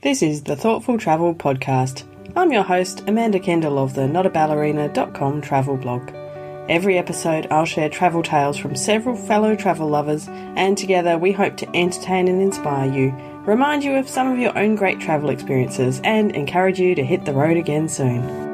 This is the Thoughtful Travel Podcast. I'm your host, Amanda Kendall of the notaballerina.com travel blog. Every episode I'll share travel tales from several fellow travel lovers, and together we hope to entertain and inspire you, remind you of some of your own great travel experiences, and encourage you to hit the road again soon.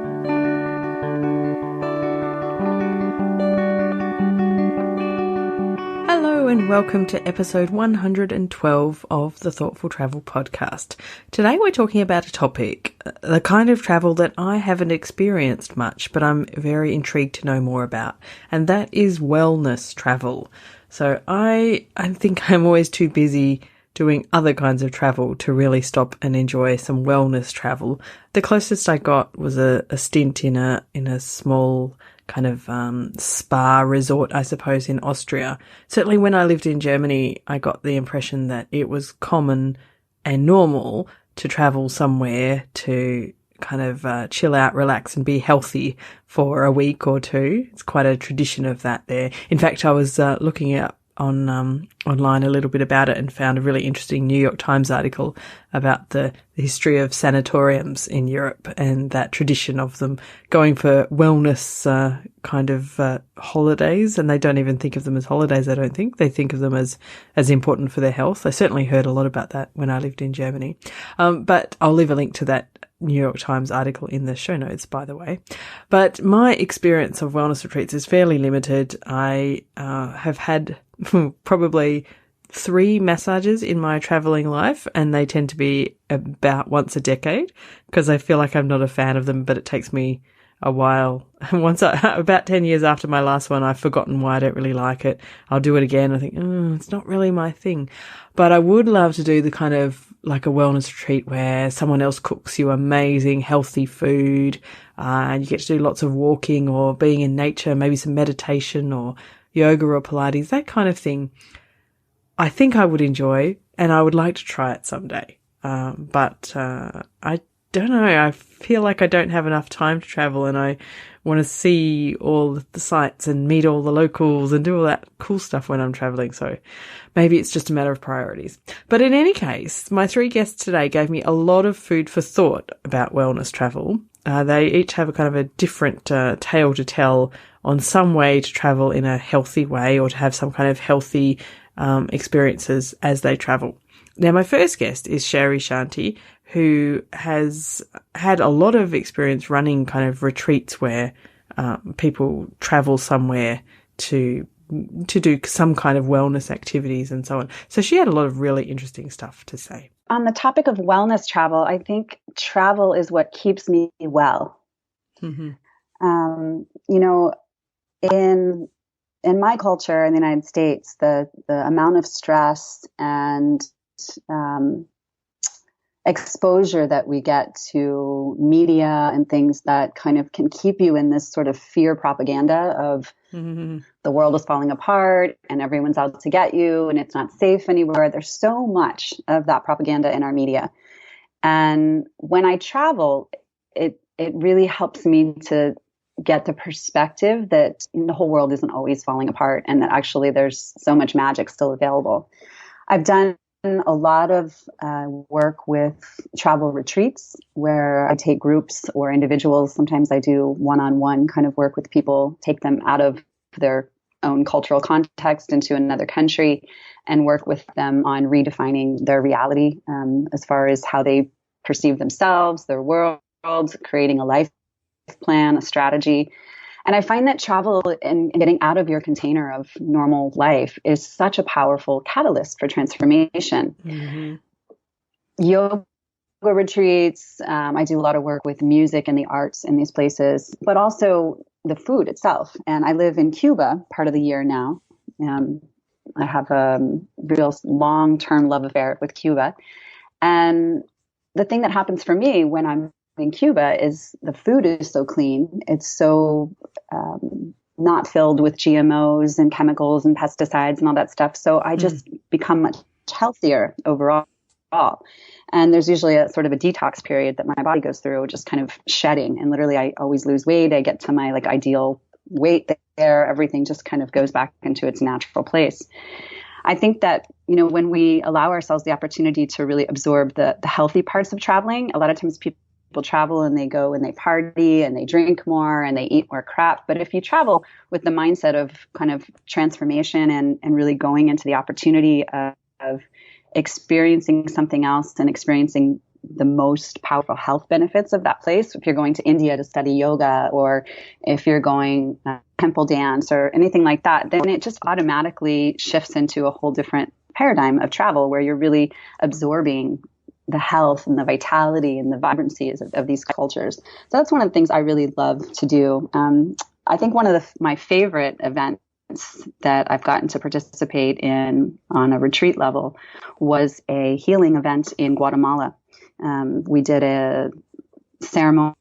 Hello and welcome to episode 112 of the Thoughtful Travel Podcast. Today we're talking about a topic, the kind of travel that I haven't experienced much, but I'm very intrigued to know more about, and that is wellness travel. So I think I'm always too busy doing other kinds of travel to really stop and enjoy some wellness travel. The closest I got was a stint in a small kind of spa resort, I suppose, in Austria. Certainly when I lived in Germany, I got the impression that it was common and normal to travel somewhere to kind of chill out, relax and be healthy for a week or two. It's quite a tradition of that there. In fact, I was looking up online a little bit about it and found a really interesting New York Times article about the history of sanatoriums in Europe and that tradition of them going for wellness kind of holidays, and they don't even think of them as holidays. I don't think they think of them as important for their health. I certainly heard a lot about that when I lived in Germany, but I'll leave a link to that New York Times article in the show notes, by the way. But my experience of wellness retreats is fairly limited. I have had probably 3 massages in my traveling life, and they tend to be about once a decade because I feel like I'm not a fan of them, but it takes me a while. About 10 years after my last one, I've forgotten why I don't really like it. I'll do it again. I think, it's not really my thing. But I would love to do the kind of like a wellness retreat where someone else cooks you amazing, healthy food, and you get to do lots of walking or being in nature, maybe some meditation or yoga or Pilates, that kind of thing. I think I would enjoy, and I would like to try it someday. But I don't know. I feel like I don't have enough time to travel, and I want to see all the sights and meet all the locals and do all that cool stuff when I'm traveling. So maybe it's just a matter of priorities. But in any case, my 3 guests today gave me a lot of food for thought about wellness travel. They each have a kind of a different tale to tell on some way to travel in a healthy way or to have some kind of healthy experiences as they travel. Now, my first guest is Cheri Shanti, who has had a lot of experience running kind of retreats where people travel somewhere to do some kind of wellness activities and so on. So she had a lot of really interesting stuff to say. On the topic of wellness travel, I think travel is what keeps me well. Mm-hmm. In my culture in the United States, the amount of stress and exposure that we get to media and things that kind of can keep you in this sort of fear propaganda of the world is falling apart and everyone's out to get you and it's not safe anywhere. There's so much of that propaganda in our media. And when I travel, it really helps me to get the perspective that the whole world isn't always falling apart and that actually there's so much magic still available. I've done a lot of work with travel retreats where I take groups or individuals. Sometimes I do one-on-one kind of work with people, take them out of their own cultural context into another country and work with them on redefining their reality as far as how they perceive themselves, their world, creating a life plan, a strategy. And I find that travel and getting out of your container of normal life is such a powerful catalyst for transformation. Mm-hmm. Yoga retreats, I do a lot of work with music and the arts in these places, but also the food itself. And I live in Cuba part of the year now. I have a real long-term love affair with Cuba. And the thing that happens for me when I'm in Cuba is the food is so clean. It's so not filled with GMOs and chemicals and pesticides and all that stuff. So I just become much healthier overall. And there's usually a sort of a detox period that my body goes through, just kind of shedding. And literally, I always lose weight. I get to my ideal weight there. Everything just kind of goes back into its natural place. I think that, when we allow ourselves the opportunity to really absorb the healthy parts of traveling, a lot of times people travel and they go and they party and they drink more and they eat more crap. But if you travel with the mindset of kind of transformation and really going into the opportunity of experiencing something else and experiencing the most powerful health benefits of that place. If you're going to India to study yoga, or if you're going temple dance or anything like that, then it just automatically shifts into a whole different paradigm of travel where you're really absorbing the health and the vitality and the vibrancy of these cultures. So that's one of the things I really love to do. I think one of my favorite events that I've gotten to participate in on a retreat level was a healing event in Guatemala. We did a ceremony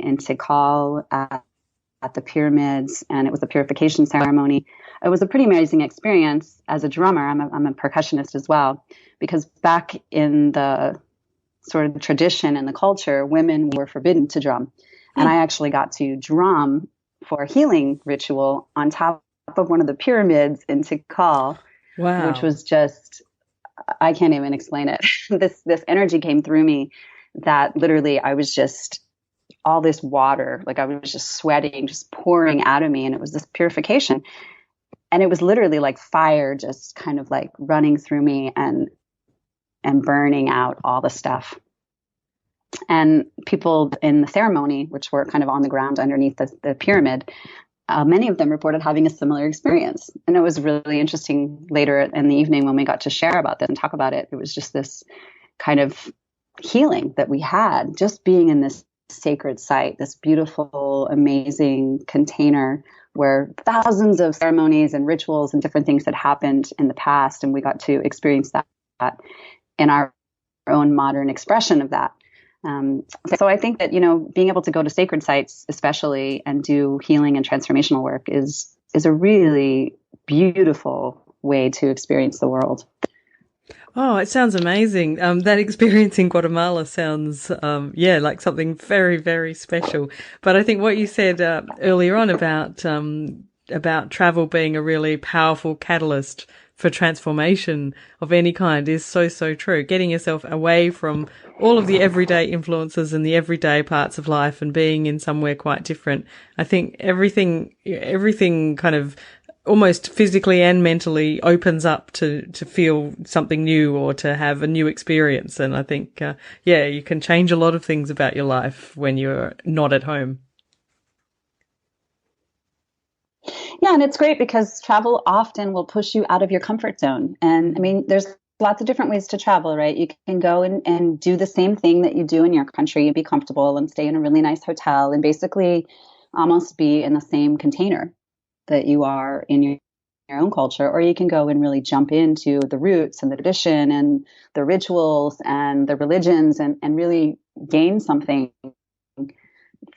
in Tikal at the pyramids, and it was a purification ceremony. It was a pretty amazing experience. As a drummer, I'm a percussionist as well, because back in the sort of tradition and the culture, women were forbidden to drum. And I actually got to drum for a healing ritual on top of one of the pyramids in Tikal, which was just, I can't even explain it. This energy came through me that literally I was just all this water, like I was just sweating, just pouring out of me. And it was this purification. And it was literally like fire just kind of like running through me and burning out all the stuff. And people in the ceremony, which were kind of on the ground underneath the pyramid, many of them reported having a similar experience. And it was really interesting later in the evening when we got to share about this and talk about it. It was just this kind of healing that we had just being in this sacred site, this beautiful, amazing container where thousands of ceremonies and rituals and different things had happened in the past. And we got to experience that in our own modern expression of that. So I think that, being able to go to sacred sites, especially, and do healing and transformational work is a really beautiful way to experience the world. Oh, it sounds amazing. That experience in Guatemala sounds, like something very, very special. But I think what you said earlier on about travel being a really powerful catalyst for transformation of any kind is so, so true. Getting yourself away from all of the everyday influences and the everyday parts of life and being in somewhere quite different. I think everything kind of almost physically and mentally opens up to feel something new or to have a new experience. And I think, you can change a lot of things about your life when you're not at home. Yeah, and it's great because travel often will push you out of your comfort zone. And I mean, there's lots of different ways to travel, right? You can go and do the same thing that you do in your country and be comfortable and stay in a really nice hotel and basically almost be in the same container that you are in your own culture. Or you can go and really jump into the roots and the tradition and the rituals and the religions and really gain something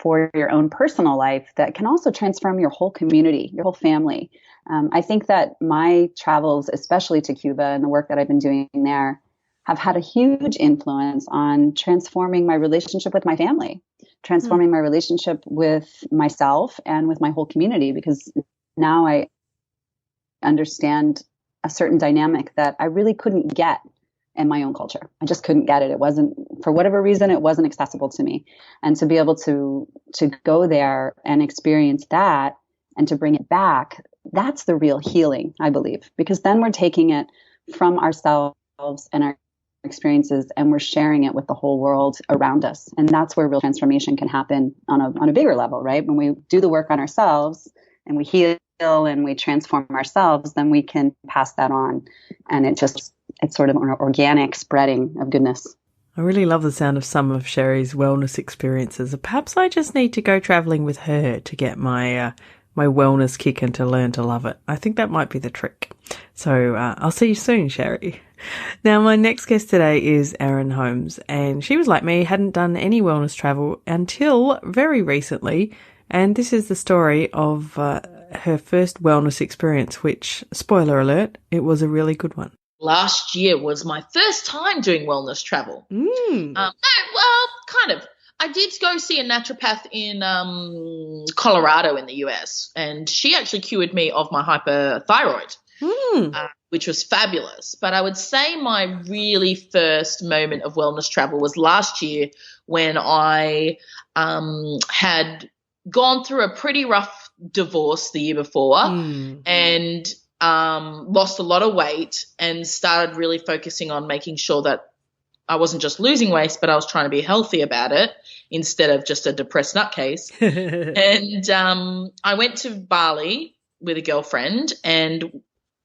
for your own personal life that can also transform your whole community, your whole family. I think that my travels, especially to Cuba and the work that I've been doing there, have had a huge influence on transforming my relationship with my family, transforming my relationship with myself and with my whole community, because now I understand a certain dynamic that I really couldn't get in my own culture. I just couldn't get it. It wasn't, for whatever reason, it wasn't accessible to me. And to be able to go there and experience that and to bring it back, that's the real healing, I believe, because then we're taking it from ourselves and our experiences and we're sharing it with the whole world around us. And that's where real transformation can happen on a bigger level, right? When we do the work on ourselves and we heal and we transform ourselves, then we can pass that on. And it's sort of an organic spreading of goodness. I really love the sound of some of Cheri's wellness experiences. Perhaps I just need to go traveling with her to get my wellness kick and to learn to love it. I think that might be the trick. So I'll see you soon, Cheri. Now, my next guest today is Erin Holmes, and she was like me, hadn't done any wellness travel until very recently. And this is the story of her first wellness experience, which, spoiler alert, it was a really good one. Last year was my first time doing wellness travel. Kind of. I did go see a naturopath in Colorado in the US, and she actually cured me of my hyperthyroid. which was fabulous. But I would say my really first moment of wellness travel was last year when I had gone through a pretty rough divorce the year before and lost a lot of weight and started really focusing on making sure that I wasn't just losing weight, but I was trying to be healthy about it instead of just a depressed nutcase. And I went to Bali with a girlfriend, and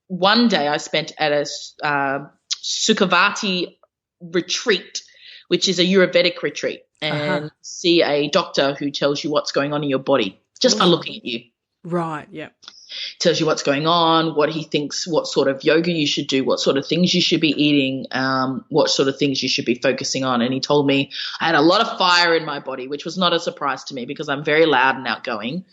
one day I spent at a Sukhavati retreat, which is a ayurvedic retreat, and see a doctor who tells you what's going on in your body just by looking at you. Right, yeah. Tells you what's going on, what he thinks, what sort of yoga you should do, what sort of things you should be eating, what sort of things you should be focusing on. And he told me I had a lot of fire in my body, which was not a surprise to me because I'm very loud and outgoing.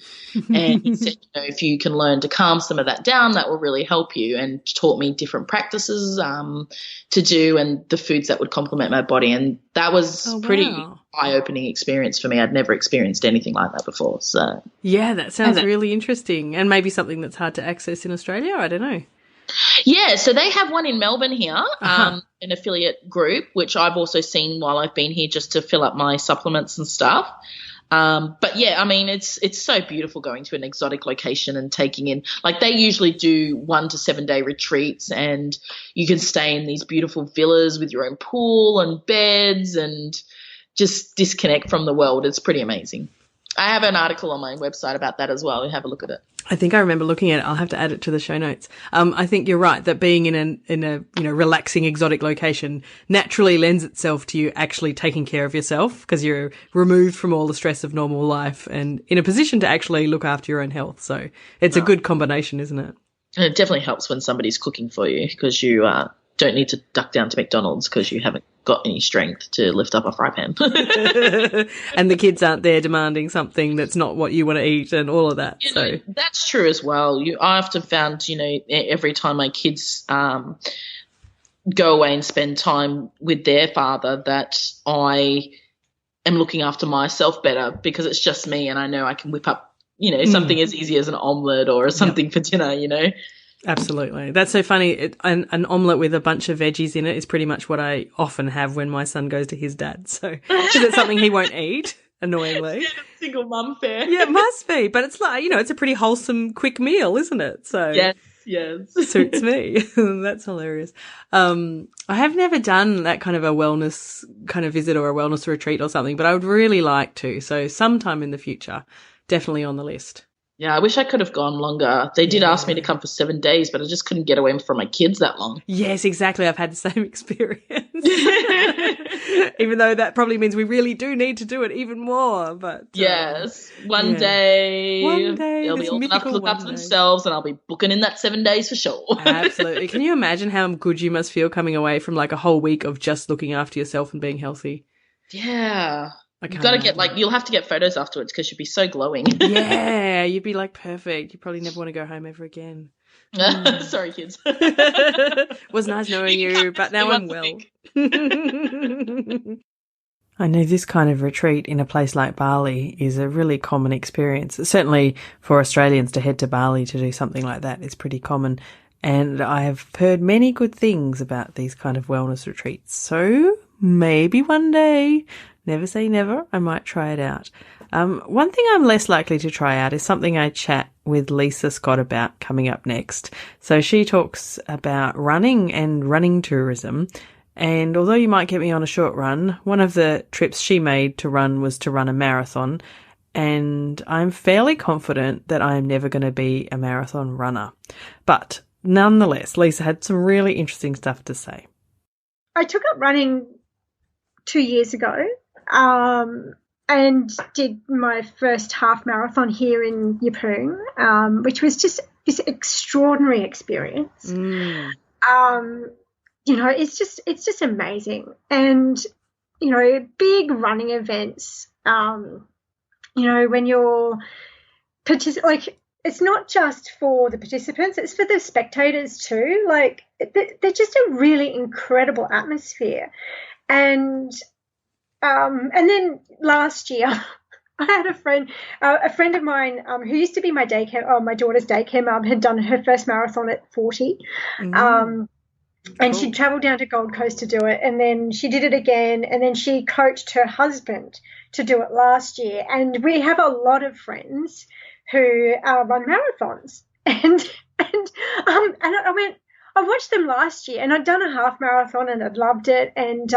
And he said, if you can learn to calm some of that down, that will really help you, and taught me different practices to do and the foods that would complement my body. And that was pretty eye-opening experience for me. I'd never experienced anything like that before. So yeah, that sounds really interesting, and maybe something that's hard to access in Australia. I don't know. Yeah, so they have one in Melbourne here, an affiliate group, which I've also seen while I've been here just to fill up my supplements and stuff. But yeah, I mean, it's so beautiful going to an exotic location and taking in, like, they usually do 1 to 7 day retreats, and you can stay in these beautiful villas with your own pool and beds and just disconnect from the world. It's pretty amazing. I have an article on my website about that as well. Have a look at it. I think I remember looking at it. I'll have to add it to the show notes. I think you're right that being in a relaxing exotic location naturally lends itself to you actually taking care of yourself, because you're removed from all the stress of normal life and in a position to actually look after your own health. So it's a good combination, isn't it? And it definitely helps when somebody's cooking for you, because you don't need to duck down to McDonald's because you haven't got any strength to lift up a fry pan. And the kids aren't there demanding something that's not what you want to eat and all of that. So that's true as well. I often found, every time my kids go away and spend time with their father, that I am looking after myself better because it's just me, and I know I can whip up, something as easy as an omelette or something for dinner, Absolutely. That's so funny. An omelette with a bunch of veggies in it is pretty much what I often have when my son goes to his dad. So, because it's something he won't eat, annoyingly. Yeah, single mum fare. Yeah, it must be. But it's like, it's a pretty wholesome, quick meal, isn't it? So yes. Suits me. That's hilarious. I have never done that kind of a wellness kind of visit or a wellness retreat or something, but I would really like to. So sometime in the future, definitely on the list. Yeah, I wish I could have gone longer. They did ask me to come for 7 days, but I just couldn't get away from my kids that long. Yes, exactly. I've had the same experience. Even though that probably means we really do need to do it even more. But yes, one day they'll be old enough to look after themselves, and I'll be booking in that 7 days for sure. Absolutely. Can you imagine how good you must feel coming away from like a whole week of just looking after yourself and being healthy? Yeah. You've got to get you'll have to get photos afterwards because you'll be so glowing. Yeah, you'd be like perfect. You probably never want to go home ever again. Sorry, kids. Was nice knowing you, but now I'm well. I know this kind of retreat in a place like Bali is a really common experience. Certainly for Australians to head to Bali to do something like that is pretty common. And I have heard many good things about these kind of wellness retreats. So maybe one day, never say never, I might try it out. One thing I'm less likely to try out is something I chat with Lisa Scott about coming up next. So she talks about running and running tourism. And although you might get me on a short run, one of the trips she made to run was to run a marathon. And I'm fairly confident that I'm never going to be a marathon runner. But nonetheless, Lisa had some really interesting stuff to say. I took up running 2 years ago. And did my first half marathon here in Yeppoon, which was just this extraordinary experience. It's just amazing. And, big running events, when you're it's not just for the participants, it's for the spectators too. Like, they're just a really incredible atmosphere. And then last year I had a friend of mine who used to be my daughter's daycare mum, had done her first marathon at 40. And Cool. she travelled down to Gold Coast to do it, and then she did it again, and then she coached her husband to do it last year. And we have a lot of friends who run marathons, and I watched them last year, and I'd done a half marathon and I'd loved it, and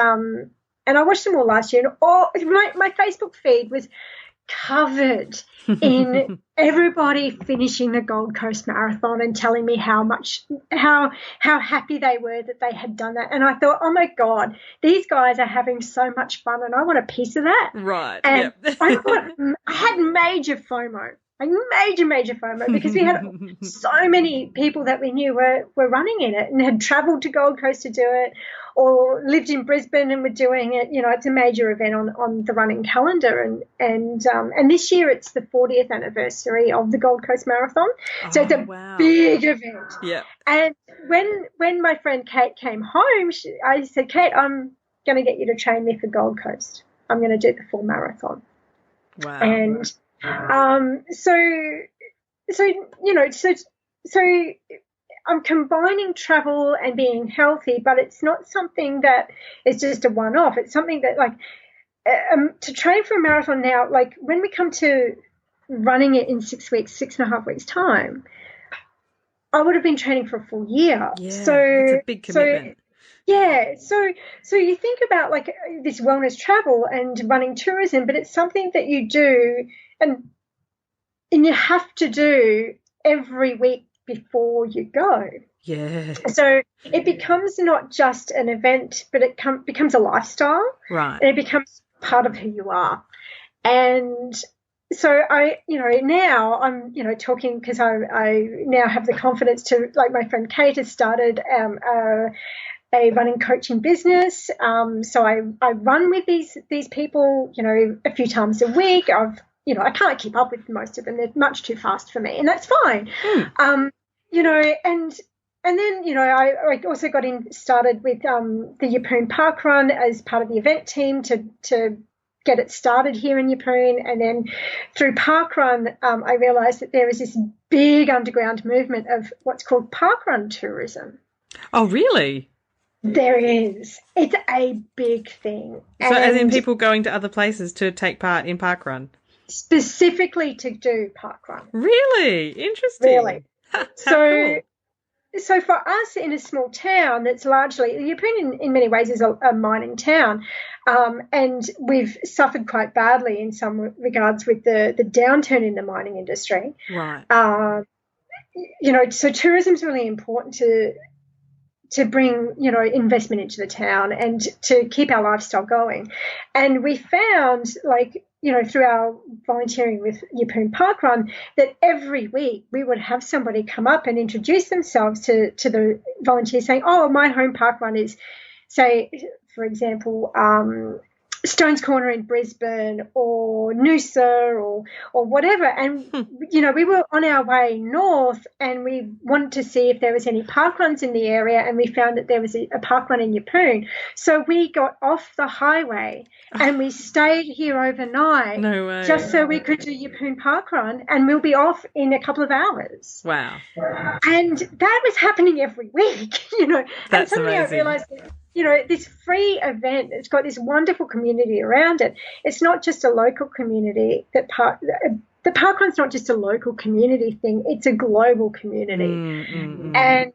I watched them all last year, and my Facebook feed was covered in everybody finishing the Gold Coast Marathon and telling me how happy they were that they had done that. And I thought, oh my God, these guys are having so much fun, and I want a piece of that. Right. And yep. I had major FOMO. Like major FOMO, because we had so many people that we knew were running in it and had travelled to Gold Coast to do it, or lived in Brisbane and were doing it. You know, it's a major event on the running calendar, and this year it's the 40th anniversary of the Gold Coast Marathon, so it's a big event. Yeah. And when my friend Kate came home, I said, Kate, I'm going to get you to train me for Gold Coast. I'm going to do the full marathon. Wow. And so I'm combining travel and being healthy, but it's not something that is just a one-off. It's something that, like, to train for a marathon now, like when we come to running it in 6.5 weeks time, I would have been training for a full year. Yeah, so it's a big commitment. So you think about like this wellness travel and running tourism, but it's something that you do and you have to do every week before you go. Yeah. So it becomes not just an event, but it becomes a lifestyle. Right. And it becomes part of who you are. And so now I'm, talking, because I now have the confidence to, like my friend Kate has started a running coaching business. So I run with these people, a few times a week. I can't keep up with most of them. They're much too fast for me, and that's fine. And then, I also got started with the Yeppoon Park Run as part of the event team to get it started here in Yeppoon. And then through Park Run, I realised that there is this big underground movement of what's called park run tourism. Oh, really? There is. It's a big thing. So as in people going to other places to take part in Park Run? Specifically to do Park Run. Really? Interesting. Really. Cool. So for us in a small town that's largely, Yeppoon in many ways is a mining town, and we've suffered quite badly in some regards with the downturn in the mining industry. Right. So tourism is really important to bring, investment into the town and to keep our lifestyle going. And we found, through our volunteering with Yeppoon Park Run, that every week we would have somebody come up and introduce themselves to the volunteers, saying, oh, my home park run is, say, for example, Stones Corner in Brisbane or Noosa or whatever. And, we were on our way north and we wanted to see if there was any park runs in the area, and we found that there was a park run in Yeppoon. So we got off the highway and we stayed here overnight. No way. Just so we could do Yeppoon Park Run, and we'll be off in a couple of hours. Wow. And that was happening every week, That's and suddenly amazing. I realised that, this free event, it's got this wonderful community around it. It's not just a local community. The park run's not just a local community thing. It's a global community. And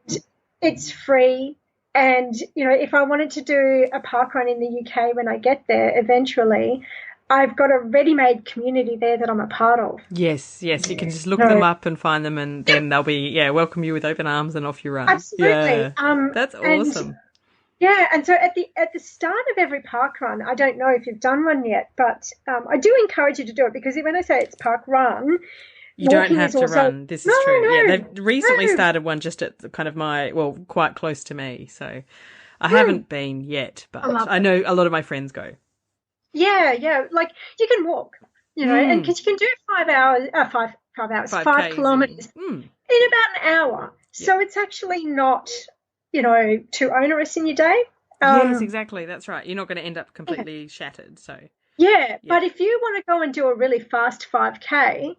it's free. And, if I wanted to do a park run in the UK when I get there eventually, I've got a ready-made community there that I'm a part of. Yes. You can just look them up and find them, and then they'll be, welcome you with open arms and off you run. Absolutely. Yeah. That's awesome. And so at the start of every park run, I don't know if you've done one yet, but I do encourage you to do it, because when I say it's park run, you don't have to run. This is true. Yeah, they've recently started one just at kind of quite close to me. So I haven't been yet, but I know a lot of my friends go. Yeah. Like you can walk, and because you can do 5 kilometers in about an hour. Yeah. So it's actually not, too onerous in your day. Yes, exactly. That's right. You're not going to end up completely shattered. So Yeah, but if you want to go and do a really fast 5K,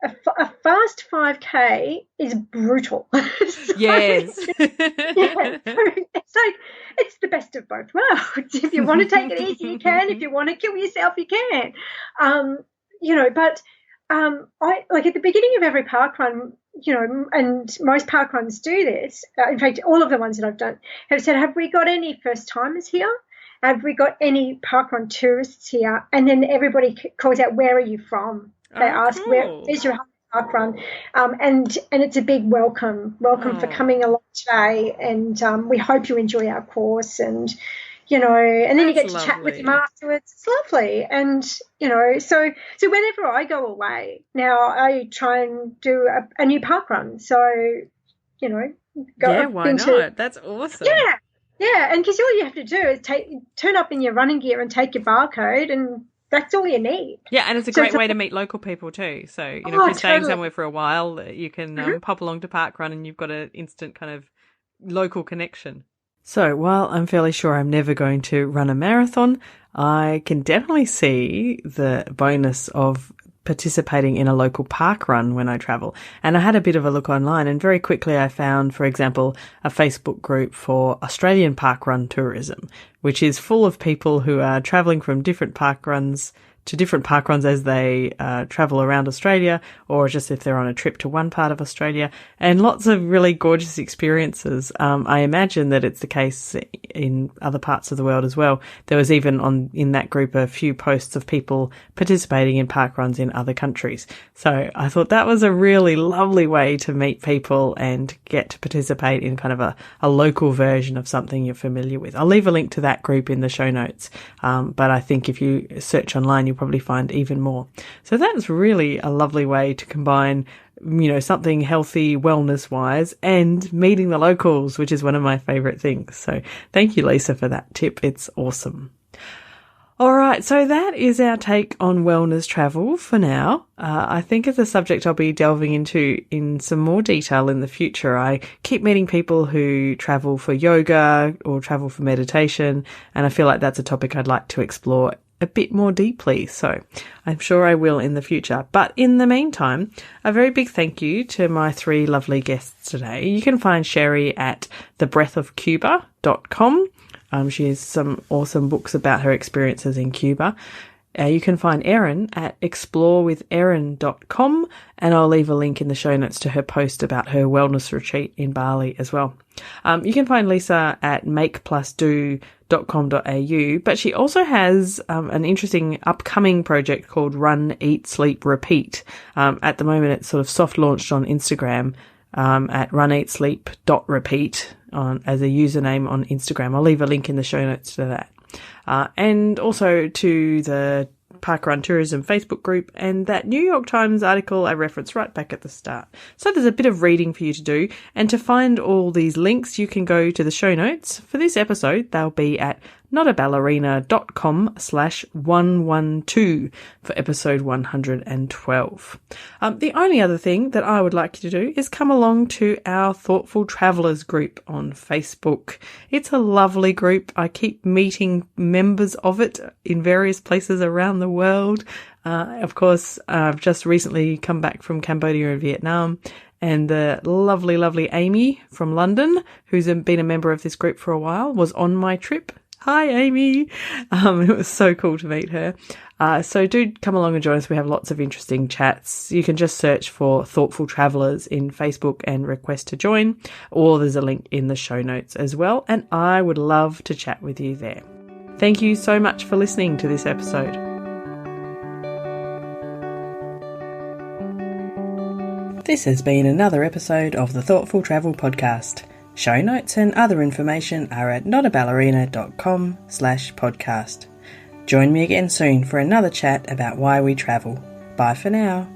a fast 5K is brutal. Yes. So it's like, it's the best of both worlds. If you want to take it easy, you can. If you want to kill yourself, you can. But I like at the beginning of every park run, and most park runs do this. In fact, all of the ones that I've done have said, have we got any first timers here? Have we got any parkrun tourists here? And then everybody calls out, where are you from? They ask, cool. where is your parkrun? And it's a big welcome for coming along today. And we hope you enjoy our course. And, and then you get to chat with them afterwards. It's lovely. And, so whenever I go away, now I try and do a new parkrun. So, why not? That's awesome. Yeah. Yeah, and because all you have to do is turn up in your running gear and take your barcode, and that's all you need. Yeah, and it's a great way to meet local people too. So, if you're staying somewhere for a while, you can pop along to parkrun and you've got an instant kind of local connection. So, while I'm fairly sure I'm never going to run a marathon, I can definitely see the bonus of participating in a local park run when I travel. And I had a bit of a look online, and very quickly I found, for example, a Facebook group for Australian park run tourism, which is full of people who are traveling from different park runs to different park runs as they travel around Australia, or just if they're on a trip to one part of Australia, and lots of really gorgeous experiences. I imagine that it's the case in other parts of the world as well. There was even in that group a few posts of people participating in park runs in other countries. So I thought that was a really lovely way to meet people and get to participate in kind of a local version of something you're familiar with. I'll leave a link to that group in the show notes. But I think if you search online, you'll probably find even more. So that's really a lovely way to combine, something healthy wellness wise and meeting the locals, which is one of my favorite things. So thank you, Lisa, for that tip. It's awesome. All right. So that is our take on wellness travel for now. I think it's a subject I'll be delving into in some more detail in the future. I keep meeting people who travel for yoga or travel for meditation, and I feel like that's a topic I'd like to explore a bit more deeply. So I'm sure I will in the future. But in the meantime, a very big thank you to my three lovely guests today. You can find Cheri at thebreathofcuba.com. She has some awesome books about her experiences in Cuba. You can find Erin at explorewitherin.com, and I'll leave a link in the show notes to her post about her wellness retreat in Bali as well. You can find Lisa at makeplusdo.com.au, but she also has an interesting upcoming project called Run, Eat, Sleep, Repeat. At the moment, it's sort of soft launched on Instagram at runeatsleep.repeat as a username on Instagram. I'll leave a link in the show notes to that. And also to the Parkrun Tourism Facebook group and that New York Times article I referenced right back at the start. So there's a bit of reading for you to do. And to find all these links, you can go to the show notes for this episode. They'll be at notaballerina.com/112 for episode 112. The only other thing that I would like you to do is come along to our Thoughtful Travellers group on Facebook. It's a lovely group. I keep meeting members of it in various places around the world. Of course, I've just recently come back from Cambodia and Vietnam, and the lovely, lovely Amy from London, who's been a member of this group for a while, was on my trip. Hi, Amy. It was so cool to meet her. So do come along and join us. We have lots of interesting chats. You can just search for Thoughtful Travellers in Facebook and request to join, or there's a link in the show notes as well. And I would love to chat with you there. Thank you so much for listening to this episode. This has been another episode of the Thoughtful Travel Podcast. Show notes and other information are at notaballerina.com/podcast. Join me again soon for another chat about why we travel. Bye for now.